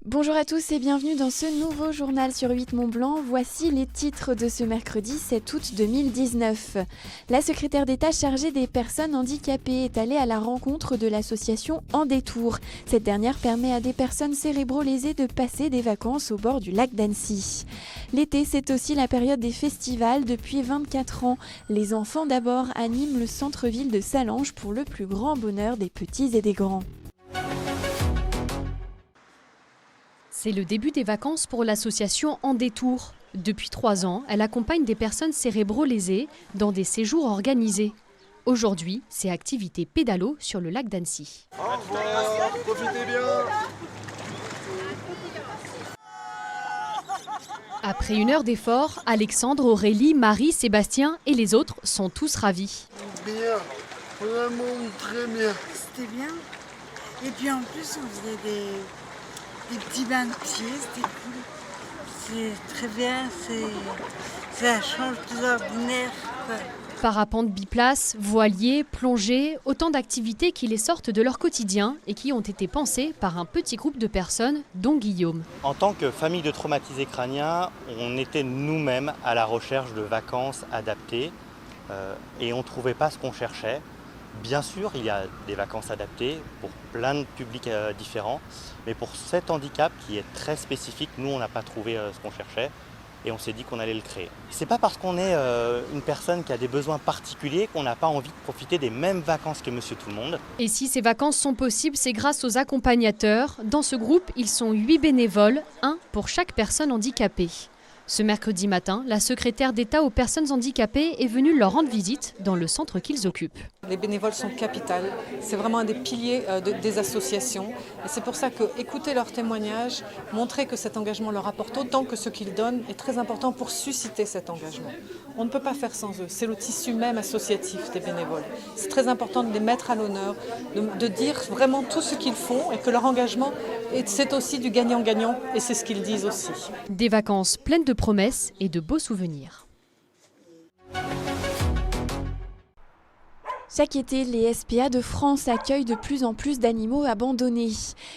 Bonjour à tous et bienvenue dans ce nouveau journal sur 8 Mont-Blanc. Voici les titres de ce mercredi 7 août 2019. La secrétaire d'État chargée des personnes handicapées est allée à la rencontre de l'association En Détour. Cette dernière permet à des personnes cérébro-lésées de passer des vacances au bord du lac d'Annecy. L'été, c'est aussi la période des festivals. Depuis 24 ans, les enfants d'abord animent le centre-ville de Sallanches pour le plus grand bonheur des petits et des grands. C'est le début des vacances pour l'association En Détour. Depuis 3 ans, elle accompagne des personnes cérébro-lésées dans des séjours organisés. Aujourd'hui, c'est activité pédalo sur le lac d'Annecy. Au revoir, profitez bien. Après une heure d'effort, Alexandre, Aurélie, Marie, Sébastien et les autres sont tous ravis. Bien, vraiment très bien. C'était bien. Et puis en plus, on faisait des petits bains de pieds, c'était cool. C'est très bien, ça change tout ordinaire. Parapente biplace, voilier, plongée, autant d'activités qui les sortent de leur quotidien et qui ont été pensées par un petit groupe de personnes, dont Guillaume. En tant que famille de traumatisés crâniens, on était nous-mêmes à la recherche de vacances adaptées et on ne trouvait pas ce qu'on cherchait. Bien sûr, il y a des vacances adaptées pour plein de publics différents, mais pour cet handicap qui est très spécifique, nous on n'a pas trouvé ce qu'on cherchait et on s'est dit qu'on allait le créer. C'est pas parce qu'on est une personne qui a des besoins particuliers qu'on n'a pas envie de profiter des mêmes vacances que Monsieur Tout-le-Monde. Et si ces vacances sont possibles, c'est grâce aux accompagnateurs. Dans ce groupe, ils sont 8 bénévoles, un pour chaque personne handicapée. Ce mercredi matin, la secrétaire d'État aux personnes handicapées est venue leur rendre visite dans le centre qu'ils occupent. Les bénévoles sont capitales, c'est vraiment un des piliers des associations et c'est pour ça que écouter leurs témoignages, montrer que cet engagement leur apporte autant que ce qu'ils donnent est très important pour susciter cet engagement. On ne peut pas faire sans eux, c'est le tissu même associatif des bénévoles. C'est très important de les mettre à l'honneur, de dire vraiment tout ce qu'ils font et que leur engagement, c'est aussi du gagnant-gagnant et c'est ce qu'ils disent aussi. Des vacances pleines de promesses et de beaux souvenirs. Chaque été, les SPA de France accueillent de plus en plus d'animaux abandonnés.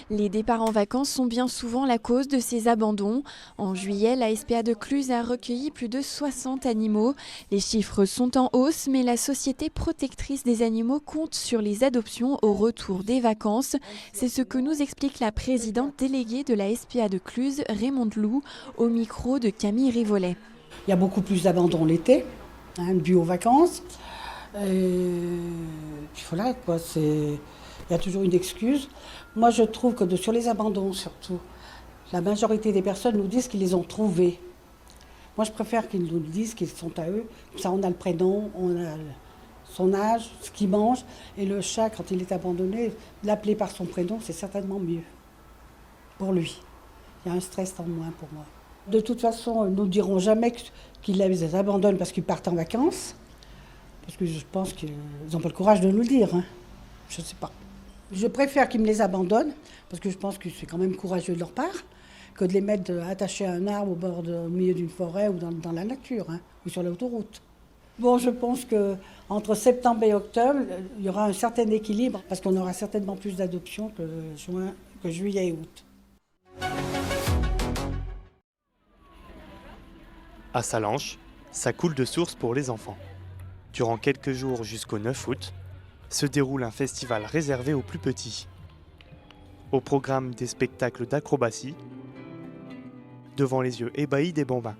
Les départs en vacances sont bien souvent la cause de ces abandons. En juillet, la SPA de Cluses a recueilli plus de 60 animaux. Les chiffres sont en hausse, mais la Société protectrice des animaux compte sur les adoptions au retour des vacances. C'est ce que nous explique la présidente déléguée de la SPA de Cluses, Raymonde Lou, au micro de Camille Rivolet. Il y a beaucoup plus d'abandon l'été, dû aux vacances. Puis voilà, quoi, il y a toujours une excuse. Moi, je trouve que sur les abandons, surtout, la majorité des personnes nous disent qu'ils les ont trouvés. Moi, je préfère qu'ils nous disent qu'ils sont à eux. Comme ça, on a le prénom, on a son âge, ce qu'il mange. Et le chat, quand il est abandonné, l'appeler par son prénom, c'est certainement mieux pour lui. Il y a un stress en moins pour moi. De toute façon, nous ne dirons jamais qu'ils les abandonnent parce qu'ils partent en vacances. Parce que je pense qu'ils n'ont pas le courage de nous le dire. Je ne sais pas. Je préfère qu'ils me les abandonnent, parce que je pense que c'est quand même courageux de leur part, que de les mettre attachés à un arbre au milieu d'une forêt ou dans la nature, ou sur l'autoroute. Bon, je pense qu'entre septembre et octobre, il y aura un certain équilibre, parce qu'on aura certainement plus d'adoptions que juillet et août. À Sallanches, ça coule de source pour les enfants. Durant quelques jours jusqu'au 9 août, se déroule un festival réservé aux plus petits. Au programme des spectacles d'acrobatie, devant les yeux ébahis des bambins.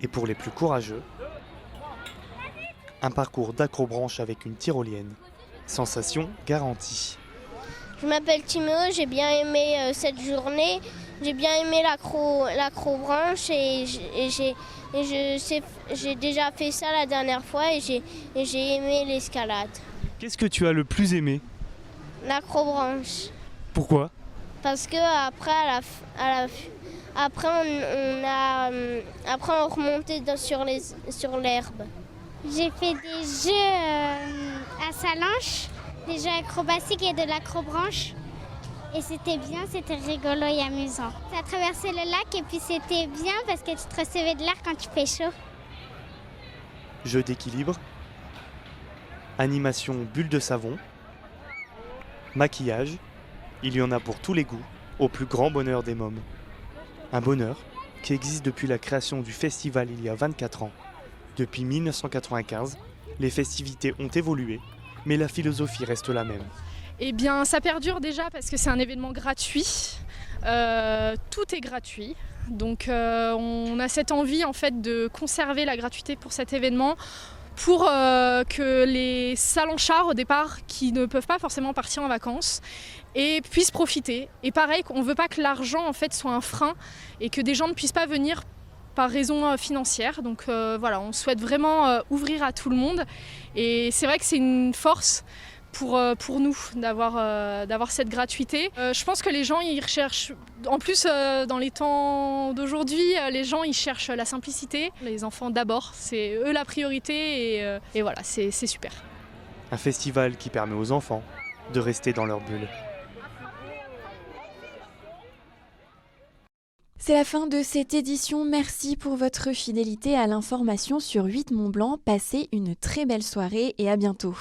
Et pour les plus courageux, un parcours d'acrobranche avec une tyrolienne. Sensation garantie. Je m'appelle Timéo, j'ai bien aimé cette journée. J'ai bien aimé l'acrobranche et j'ai déjà fait ça la dernière fois et j'ai aimé l'escalade. Qu'est-ce que tu as le plus aimé? L'acrobranche. Pourquoi? Parce que après on remontait sur l'herbe. J'ai fait des jeux à Sallanches, des jeux acrobatiques et de l'acrobranche. Et c'était bien, c'était rigolo et amusant. Tu as traversé le lac et puis c'était bien parce que tu te recevais de l'air quand tu fais chaud. Jeu d'équilibre, animation bulle de savon, maquillage Il y en a pour tous les goûts, au plus grand bonheur des mômes. Un bonheur qui existe depuis la création du festival il y a 24 ans. Depuis 1995, les festivités ont évolué, mais la philosophie reste la même. Eh bien, ça perdure déjà parce que c'est un événement gratuit. Tout est gratuit. Donc on a cette envie en fait de conserver la gratuité pour cet événement pour que les salonchards au départ qui ne peuvent pas forcément partir en vacances et puissent profiter. Et pareil, on ne veut pas que l'argent en fait soit un frein et que des gens ne puissent pas venir par raison financière. Donc voilà, on souhaite vraiment ouvrir à tout le monde et c'est vrai que c'est une force pour nous d'avoir cette gratuité. Je pense que les gens ils recherchent, en plus dans les temps d'aujourd'hui, les gens ils cherchent la simplicité. Les enfants d'abord, c'est eux la priorité et voilà, c'est super. Un festival qui permet aux enfants de rester dans leur bulle. C'est la fin de cette édition. Merci pour votre fidélité à l'information sur 8 Mont Blanc. Passez une très belle soirée et à bientôt.